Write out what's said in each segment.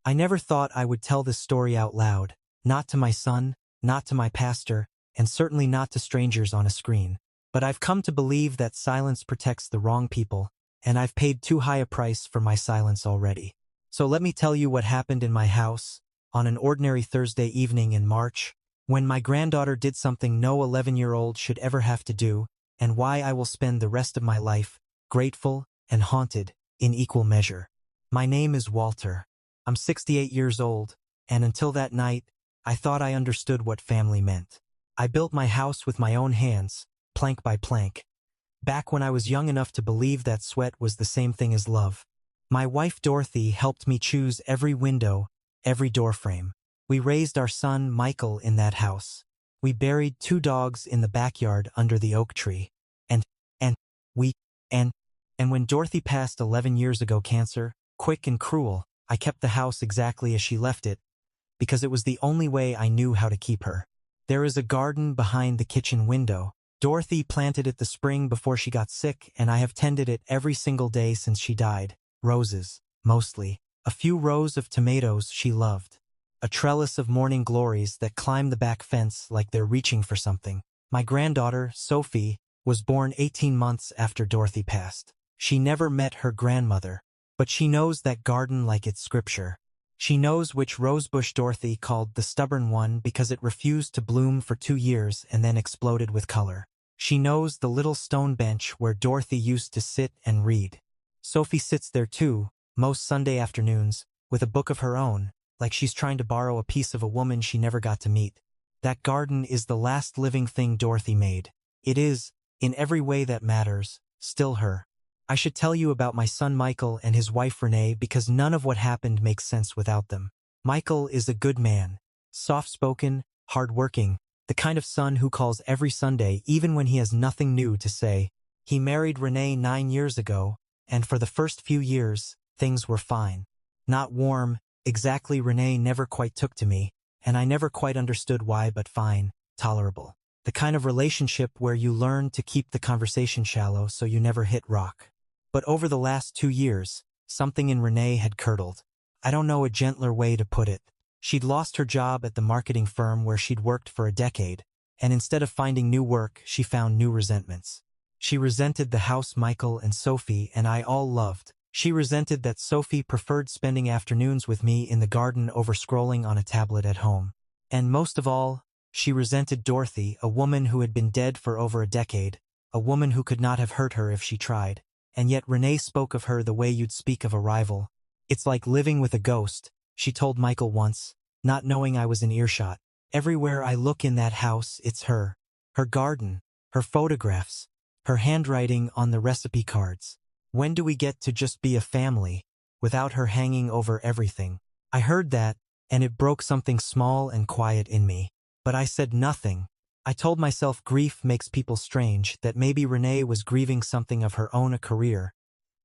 I never thought I would tell this story out loud, not to my son, not to my pastor, and certainly not to strangers on a screen. But I've come to believe that silence protects the wrong people, and I've paid too high a price for my silence already. So let me tell you what happened in my house on an ordinary Thursday evening in March, when my granddaughter did something no 11-year-old should ever have to do, and why I will spend the rest of my life grateful and haunted in equal measure. My name is Walter. I'm 68 years old, and until that night, I thought I understood what family meant. I built my house with my own hands, plank by plank, back when I was young enough to believe that sweat was the same thing as love. My wife Dorothy helped me choose every window, every doorframe. We raised our son Michael in that house. We buried 2 dogs in the backyard under the oak tree. And when Dorothy passed 11 years ago, cancer, quick and cruel, I kept the house exactly as she left it, because it was the only way I knew how to keep her. There is a garden behind the kitchen window. Dorothy planted it the spring before she got sick, and I have tended it every single day since she died. Roses, mostly. A few rows of tomatoes she loved. A trellis of morning glories that climb the back fence like they're reaching for something. My granddaughter, Sophie, was born 18 months after Dorothy passed. She never met her grandmother, but she knows that garden like it's scripture. She knows which rosebush Dorothy called the stubborn one because it refused to bloom for 2 years and then exploded with color. She knows the little stone bench where Dorothy used to sit and read. Sophie sits there too, most Sunday afternoons, with a book of her own, like she's trying to borrow a piece of a woman she never got to meet. That garden is the last living thing Dorothy made. It is, in every way that matters, still her. I should tell you about my son Michael and his wife Renee because none of what happened makes sense without them. Michael is a good man, soft-spoken, hard-working, the kind of son who calls every Sunday even when he has nothing new to say. He married Renee 9 years ago, and for the first few years, things were fine. Not warm, exactly. Renee never quite took to me, and I never quite understood why, but fine, tolerable. The kind of relationship where you learn to keep the conversation shallow so you never hit rock. But over the last 2 years, something in Renee had curdled. I don't know a gentler way to put it. She'd lost her job at the marketing firm where she'd worked for a decade, and instead of finding new work, she found new resentments. She resented the house Michael and Sophie and I all loved. She resented that Sophie preferred spending afternoons with me in the garden over scrolling on a tablet at home. And most of all, she resented Dorothy, a woman who had been dead for over a decade, a woman who could not have hurt her if she tried. And yet Renee spoke of her the way you'd speak of a rival. It's like living with a ghost, she told Michael once, not knowing I was in earshot. Everywhere I look in that house, it's her. Her garden, her photographs, her handwriting on the recipe cards. When do we get to just be a family, without her hanging over everything? I heard that, and it broke something small and quiet in me. But I said nothing. I told myself grief makes people strange, that maybe Renee was grieving something of her own, a career,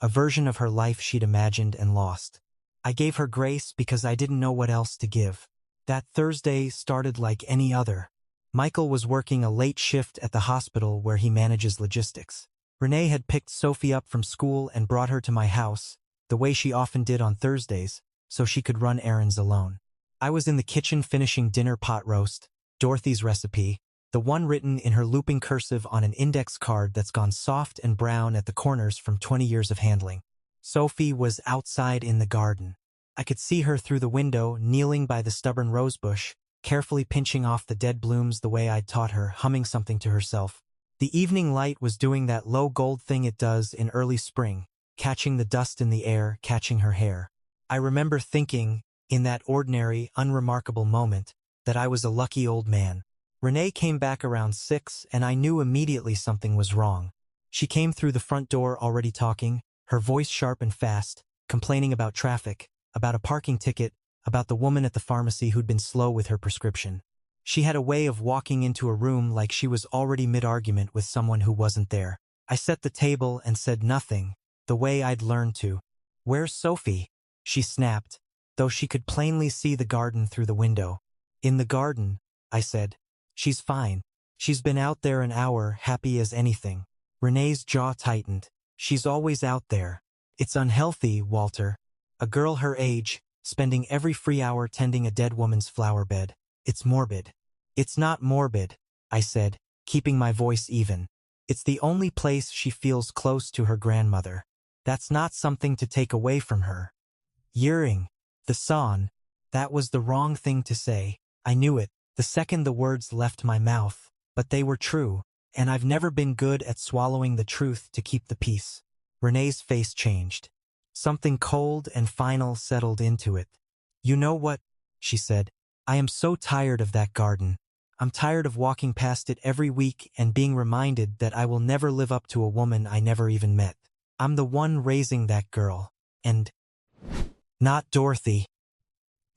a version of her life she'd imagined and lost. I gave her grace because I didn't know what else to give. That Thursday started like any other. Michael was working a late shift at the hospital where he manages logistics. Renee had picked Sophie up from school and brought her to my house, the way she often did on Thursdays, so she could run errands alone. I was in the kitchen finishing dinner pot roast, Dorothy's recipe, the one written in her looping cursive on an index card that's gone soft and brown at the corners from 20 years of handling. Sophie was outside in the garden. I could see her through the window, kneeling by the stubborn rosebush, carefully pinching off the dead blooms the way I'd taught her, humming something to herself. The evening light was doing that low gold thing it does in early spring, catching the dust in the air, catching her hair. I remember thinking, in that ordinary, unremarkable moment, that I was a lucky old man. Renee came back around 6, and I knew immediately something was wrong. She came through the front door already talking, her voice sharp and fast, complaining about traffic, about a parking ticket, about the woman at the pharmacy who'd been slow with her prescription. She had a way of walking into a room like she was already mid-argument with someone who wasn't there. I set the table and said nothing, the way I'd learned to. "Where's Sophie?" she snapped, though she could plainly see the garden through the window. "In the garden," I said. "She's fine. She's been out there an hour, happy as anything." Renee's jaw tightened. "She's always out there. It's unhealthy, Walter. A girl her age, spending every free hour tending a dead woman's flower bed. It's morbid. It's not morbid, I said, keeping my voice even. It's the only place she feels close to her grandmother. That's not something to take away from her. Yearing, the son, that was the wrong thing to say. I knew it, the second the words left my mouth, but they were true, and I've never been good at swallowing the truth to keep the peace. Renee's face changed. Something cold and final settled into it. You know what? She said. I am so tired of that garden. I'm tired of walking past it every week and being reminded that I will never live up to a woman I never even met. I'm the one raising that girl. And not Dorothy.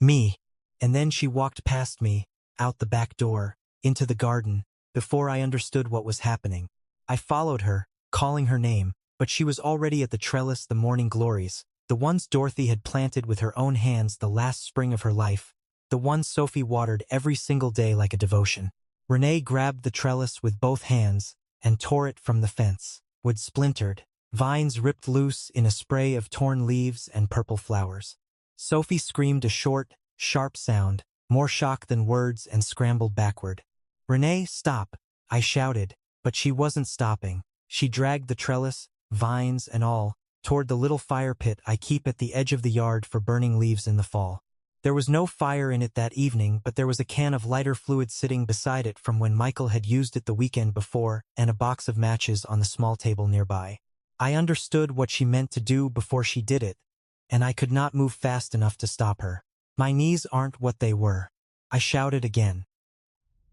Me. And then she walked past me, out the back door, into the garden, before I understood what was happening. I followed her, calling her name, but she was already at the trellis, the morning glories, the ones Dorothy had planted with her own hands the last spring of her life, the ones Sophie watered every single day like a devotion. Renee grabbed the trellis with both hands and tore it from the fence. Wood splintered, vines ripped loose in a spray of torn leaves and purple flowers. Sophie screamed a short, sharp sound, more shock than words, and scrambled backward. Renee, stop, I shouted, but she wasn't stopping. She dragged the trellis, vines and all, toward the little fire pit I keep at the edge of the yard for burning leaves in the fall. There was no fire in it that evening, but there was a can of lighter fluid sitting beside it from when Michael had used it the weekend before, and a box of matches on the small table nearby. I understood what she meant to do before she did it, and I could not move fast enough to stop her. My knees aren't what they were. I shouted again.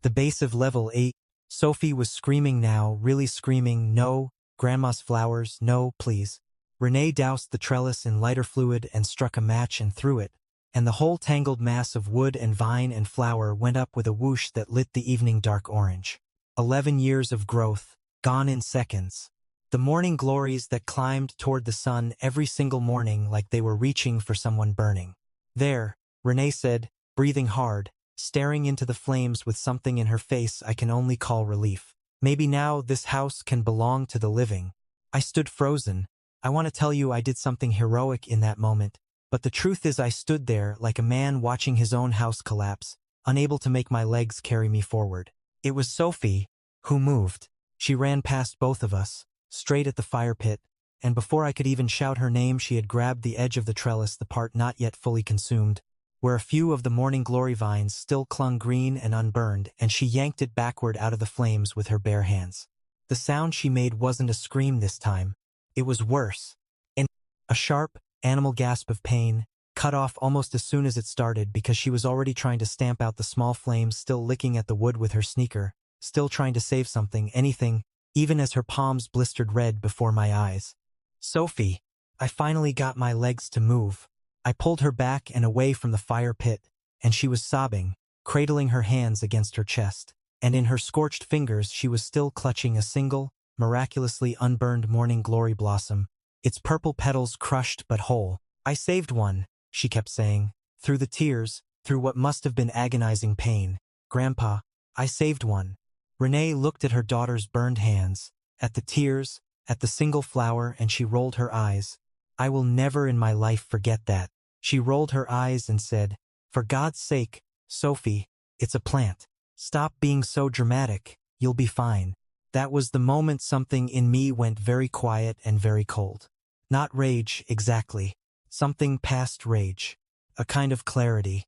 The base of level 8. Sophie was screaming now, really screaming, no, Grandma's flowers, no, please. Renee doused the trellis in lighter fluid and struck a match and threw it, and the whole tangled mass of wood and vine and flower went up with a whoosh that lit the evening dark orange. 11 years of growth, gone in seconds. The morning glories that climbed toward the sun every single morning like they were reaching for someone burning. There, Renee said, breathing hard, staring into the flames with something in her face I can only call relief. Maybe now this house can belong to the living. I stood frozen. I want to tell you I did something heroic in that moment, but the truth is I stood there like a man watching his own house collapse, unable to make my legs carry me forward. It was Sophie who moved. She ran past both of us, straight at the fire pit, and before I could even shout her name she had grabbed the edge of the trellis, the part not yet fully consumed, where a few of the morning glory vines still clung green and unburned, and she yanked it backward out of the flames with her bare hands. The sound she made wasn't a scream this time. It was worse. A sharp, animal gasp of pain, cut off almost as soon as it started because she was already trying to stamp out the small flames, still licking at the wood with her sneaker, still trying to save something, anything, even as her palms blistered red before my eyes. Sophie! I finally got my legs to move. I pulled her back and away from the fire pit, and she was sobbing, cradling her hands against her chest, and in her scorched fingers she was still clutching a single, miraculously unburned morning glory blossom, its purple petals crushed but whole. I saved one, she kept saying, through the tears, through what must have been agonizing pain. Grandpa, I saved one. Renee looked at her daughter's burned hands, at the tears, at the single flower, and she rolled her eyes. I will never in my life forget that. She rolled her eyes and said, for God's sake, Sophie, it's a plant. Stop being so dramatic, you'll be fine. That was the moment something in me went very quiet and very cold. Not rage, exactly. Something past rage. A kind of clarity.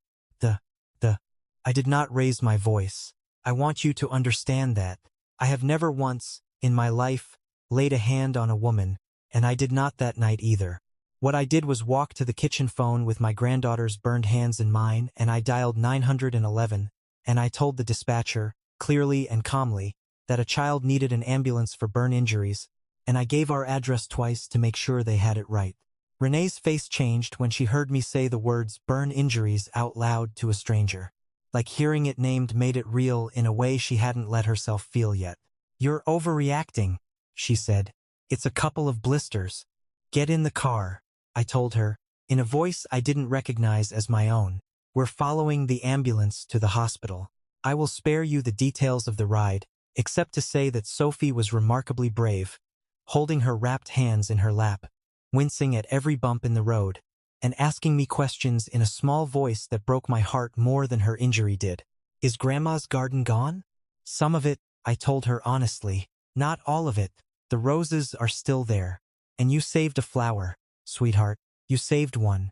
I did not raise my voice. I want you to understand that. I have never once, in my life, laid a hand on a woman, and I did not that night either. What I did was walk to the kitchen phone with my granddaughter's burned hands in mine, and I dialed 911, and I told the dispatcher, clearly and calmly, that a child needed an ambulance for burn injuries, and I gave our address twice to make sure they had it right. Renee's face changed when she heard me say the words burn injuries out loud to a stranger. Like hearing it named made it real in a way she hadn't let herself feel yet. You're overreacting, she said. It's a couple of blisters. Get in the car, I told her, in a voice I didn't recognize as my own. We're following the ambulance to the hospital. I will spare you the details of the ride, except to say that Sophie was remarkably brave, holding her wrapped hands in her lap, wincing at every bump in the road, and asking me questions in a small voice that broke my heart more than her injury did. Is Grandma's garden gone? Some of it, I told her honestly. Not all of it. The roses are still there. And you saved a flower, sweetheart. You saved one.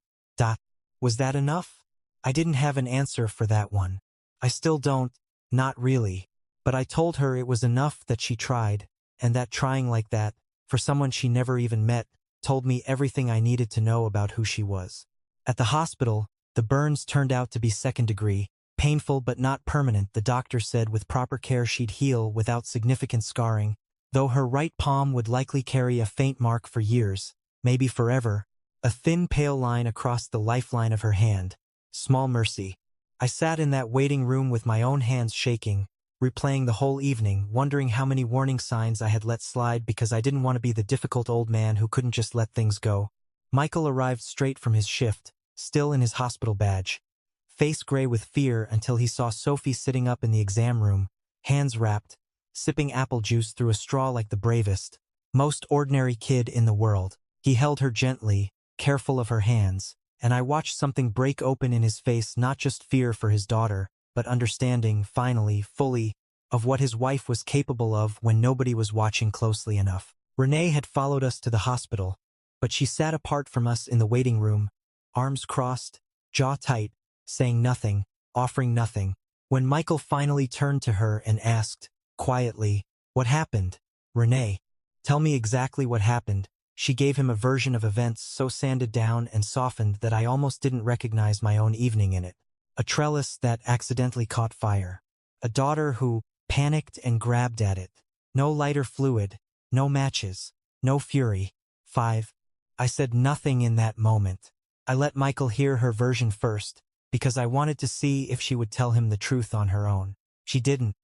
Was that enough? I didn't have an answer for that one. I still don't, not really. But I told her it was enough that she tried, and that trying like that, for someone she never even met, told me everything I needed to know about who she was. At the hospital, the burns turned out to be second degree, painful but not permanent. The doctor said with proper care she'd heal without significant scarring, though her right palm would likely carry a faint mark for years, maybe forever, a thin pale line across the lifeline of her hand. Small mercy. I sat in that waiting room with my own hands shaking, replaying the whole evening, wondering how many warning signs I had let slide because I didn't want to be the difficult old man who couldn't just let things go. Michael arrived straight from his shift, still in his hospital badge, face gray with fear until he saw Sophie sitting up in the exam room, hands wrapped, sipping apple juice through a straw like the bravest, most ordinary kid in the world. He held her gently, careful of her hands, and I watched something break open in his face, not just fear for his daughter, but understanding, finally, fully, of what his wife was capable of when nobody was watching closely enough. Renee had followed us to the hospital, but she sat apart from us in the waiting room, arms crossed, jaw tight, saying nothing, offering nothing. When Michael finally turned to her and asked, quietly, "What happened, Renee? Tell me exactly what happened," she gave him a version of events so sanded down and softened that I almost didn't recognize my own evening in it. A trellis that accidentally caught fire. A daughter who panicked and grabbed at it. No lighter fluid, no matches, no fury. 5. I said nothing in that moment. I let Michael hear her version first, because I wanted to see if she would tell him the truth on her own. She didn't,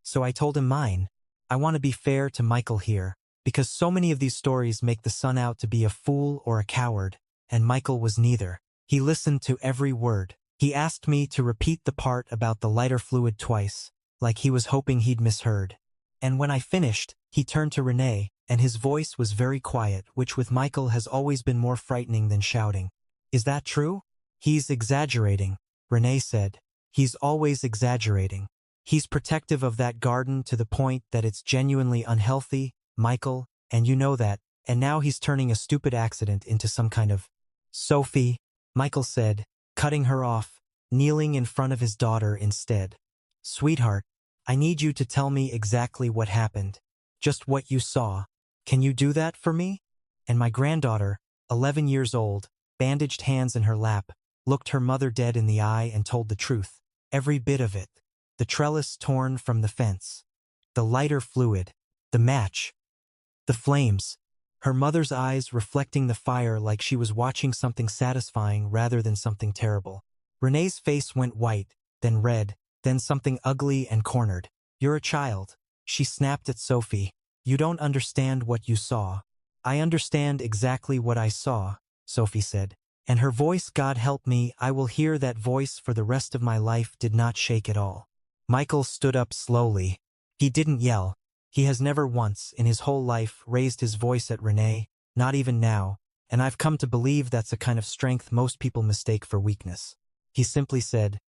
so I told him mine. I want to be fair to Michael here, because so many of these stories make the son out to be a fool or a coward, and Michael was neither. He listened to every word. He asked me to repeat the part about the lighter fluid twice, like he was hoping he'd misheard. And when I finished, he turned to Renee, and his voice was very quiet, which with Michael has always been more frightening than shouting. "Is that true?" "He's exaggerating," Renee said. "He's always exaggerating. He's protective of that garden to the point that it's genuinely unhealthy, Michael, and you know that, and now he's turning a stupid accident into some kind of—" "Sophie," Michael said, cutting her off, kneeling in front of his daughter instead. "Sweetheart, I need you to tell me exactly what happened. Just what you saw. Can you do that for me?" And my granddaughter, 11 years old, bandaged hands in her lap, looked her mother dead in the eye and told the truth. Every bit of it. The trellis torn from the fence. The lighter fluid. The match. The flames. Her mother's eyes reflecting the fire like she was watching something satisfying rather than something terrible. Renee's face went white, then red, then something ugly and cornered. "You're a child," she snapped at Sophie. "You don't understand what you saw." "I understand exactly what I saw," Sophie said. And her voice, God help me, I will hear that voice for the rest of my life, did not shake at all. Michael stood up slowly. He didn't yell. He has never once, in his whole life, raised his voice at Renee, not even now, and I've come to believe that's a kind of strength most people mistake for weakness. He simply said,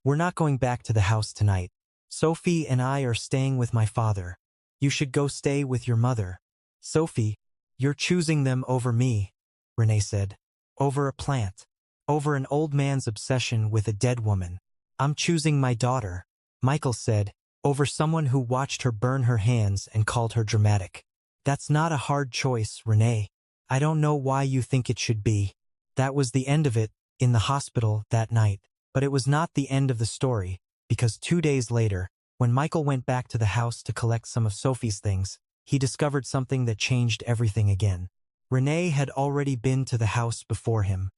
"We're not going back to the house tonight. Sophie and I are staying with my father. You should go stay with your mother." "Sophie, you're choosing them over me," Renee said. "Over a plant. Over an old man's obsession with a dead woman. I'm choosing my daughter," Michael said, "over someone who watched her burn her hands and called her dramatic." "That's not a hard choice, Renee. I don't know why you think it should be." That was the end of it, in the hospital that night. But it was not the end of the story, because 2 days later, when Michael went back to the house to collect some of Sophie's things, he discovered something that changed everything again. Renee had already been to the house before him,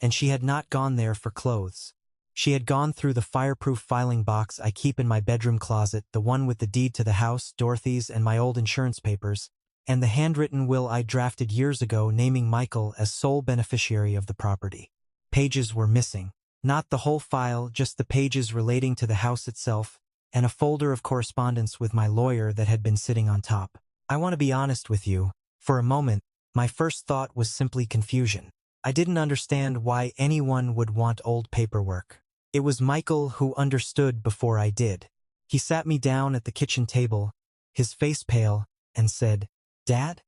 and she had not gone there for clothes. She had gone through the fireproof filing box I keep in my bedroom closet, the one with the deed to the house, Dorothy's, and my old insurance papers, and the handwritten will I drafted years ago naming Michael as sole beneficiary of the property. Pages were missing. Not the whole file, just the pages relating to the house itself, and a folder of correspondence with my lawyer that had been sitting on top. I want to be honest with you. For a moment, my first thought was simply confusion. I didn't understand why anyone would want old paperwork. It was Michael who understood before I did. He sat me down at the kitchen table, his face pale, and said, "Dad,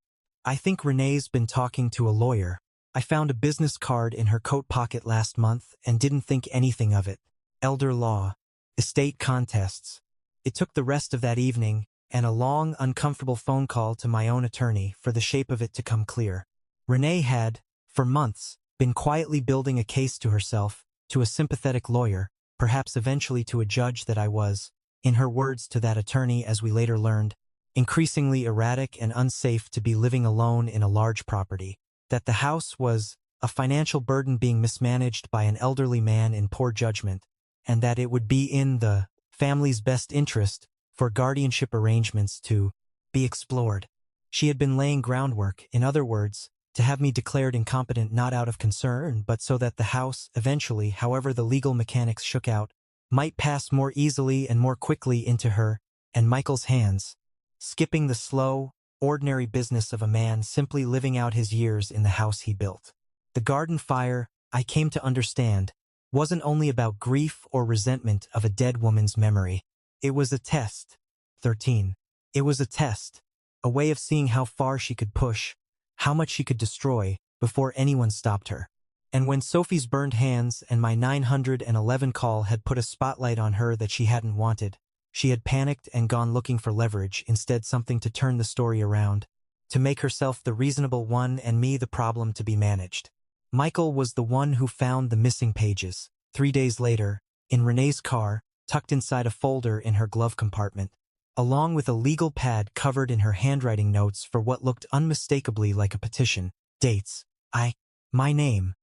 I think Renee's been talking to a lawyer. I found a business card in her coat pocket last month and didn't think anything of it. Elder law, estate contests." It took the rest of that evening and a long, uncomfortable phone call to my own attorney for the shape of it to come clear. Renee had, for months, been quietly building a case to herself, to a sympathetic lawyer, perhaps eventually to a judge that I was, in her words to that attorney as we later learned, increasingly erratic and unsafe to be living alone in a large property, that the house was a financial burden being mismanaged by an elderly man in poor judgment, and that it would be in the family's best interest for guardianship arrangements to be explored. She had been laying groundwork, in other words, to have me declared incompetent not out of concern, but so that the house, eventually, however the legal mechanics shook out, might pass more easily and more quickly into her and Michael's hands, skipping the slow, ordinary business of a man simply living out his years in the house he built. The garden fire, I came to understand, wasn't only about grief or resentment of a dead woman's memory. It was a test. 13. It was a test, a way of seeing how far she could push, how much she could destroy, before anyone stopped her. And when Sophie's burned hands and my 911 call had put a spotlight on her that she hadn't wanted, she had panicked and gone looking for leverage, instead something to turn the story around, to make herself the reasonable one and me the problem to be managed. Michael was the one who found the missing pages, 3 days later, in Renee's car, tucked inside a folder in her glove compartment, along with a legal pad covered in her handwriting notes for what looked unmistakably like a petition, dates, my name,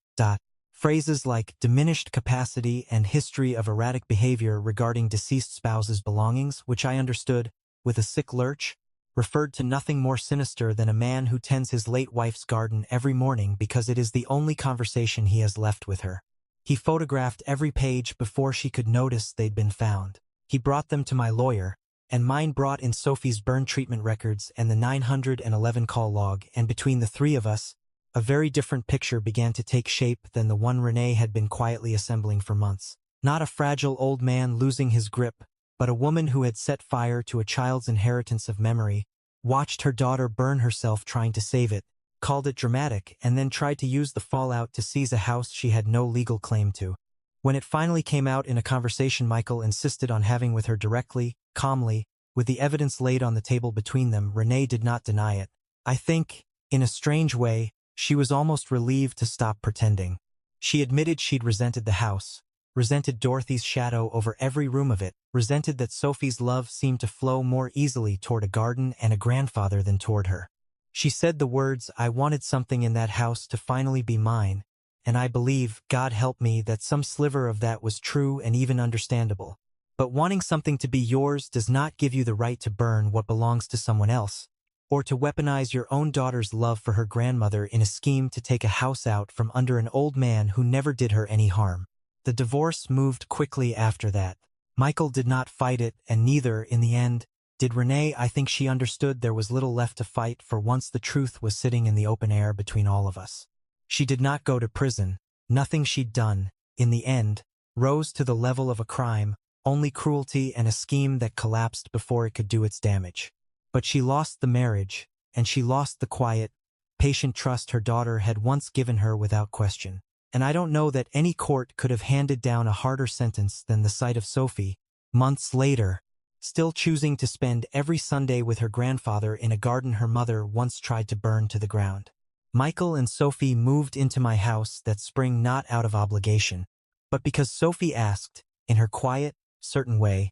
phrases like diminished capacity and history of erratic behavior regarding deceased spouse's belongings, which I understood, with a sick lurch, referred to nothing more sinister than a man who tends his late wife's garden every morning because it is the only conversation he has left with her. He photographed every page before she could notice they'd been found. He brought them to my lawyer, and mine brought in Sophie's burn treatment records and the 911 call log, and between the three of us, a very different picture began to take shape than the one Renee had been quietly assembling for months. Not a fragile old man losing his grip, but a woman who had set fire to a child's inheritance of memory, watched her daughter burn herself trying to save it, called it dramatic, and then tried to use the fallout to seize a house she had no legal claim to. When it finally came out in a conversation Michael insisted on having with her directly, calmly, with the evidence laid on the table between them, Renee did not deny it. I think, in a strange way, she was almost relieved to stop pretending. She admitted she'd resented the house, resented Dorothy's shadow over every room of it, resented that Sophie's love seemed to flow more easily toward a garden and a grandfather than toward her. She said the words, "I wanted something in that house to finally be mine," and I believe, God help me, that some sliver of that was true and even understandable. But wanting something to be yours does not give you the right to burn what belongs to someone else, or to weaponize your own daughter's love for her grandmother in a scheme to take a house out from under an old man who never did her any harm. The divorce moved quickly after that. Michael did not fight it, and neither, in the end, did Renee. I think she understood there was little left to fight, for once the truth was sitting in the open air between all of us. She did not go to prison. Nothing she'd done, in the end, rose to the level of a crime, only cruelty and a scheme that collapsed before it could do its damage. But she lost the marriage, and she lost the quiet, patient trust her daughter had once given her without question. And I don't know that any court could have handed down a harder sentence than the sight of Sophie, months later, still choosing to spend every Sunday with her grandfather in a garden her mother once tried to burn to the ground. Michael and Sophie moved into my house that spring not out of obligation, but because Sophie asked, in her quiet, certain way,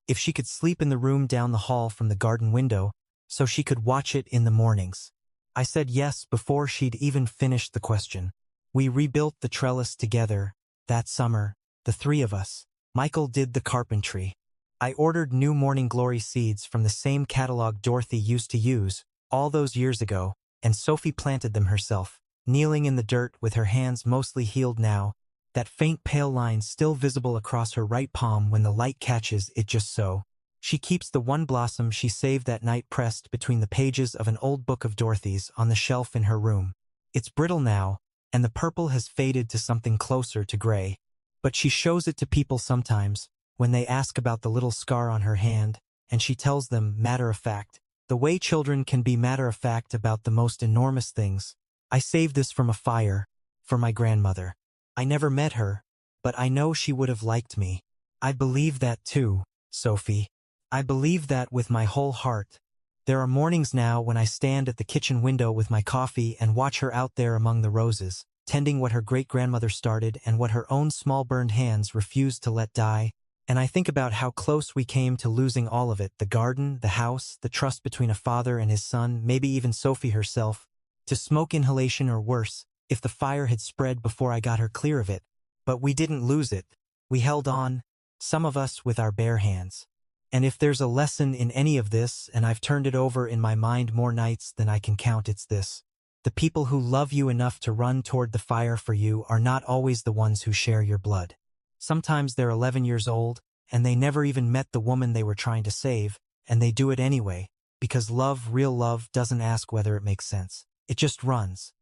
if she could sleep in the room down the hall from the garden window so she could watch it in the mornings. I said yes before she'd even finished the question. We rebuilt the trellis together that summer, the three of us. Michael did the carpentry. I ordered new morning glory seeds from the same catalog Dorothy used to use all those years ago, and Sophie planted them herself, kneeling in the dirt with her hands mostly healed now, that faint pale line still visible across her right palm when the light catches it just so. She keeps the one blossom she saved that night pressed between the pages of an old book of Dorothy's on the shelf in her room. It's brittle now, and the purple has faded to something closer to gray. But she shows it to people sometimes, when they ask about the little scar on her hand, and she tells them matter-of-fact, the way children can be matter-of-fact about the most enormous things. I saved this from a fire, for my grandmother. I never met her, but I know she would have liked me. I believe that too, Sophie. I believe that with my whole heart. There are mornings now when I stand at the kitchen window with my coffee and watch her out there among the roses, tending what her great-grandmother started and what her own small burned hands refused to let die, and I think about how close we came to losing all of it, the garden, the house, the trust between a father and his son, maybe even Sophie herself, to smoke inhalation or worse, if the fire had spread before I got her clear of it. But we didn't lose it. We held on, some of us with our bare hands. And if there's a lesson in any of this, and I've turned it over in my mind more nights than I can count, it's this. The people who love you enough to run toward the fire for you are not always the ones who share your blood. Sometimes they're 11 years old, and they never even met the woman they were trying to save, and they do it anyway, because love, real love, doesn't ask whether it makes sense. It just runs.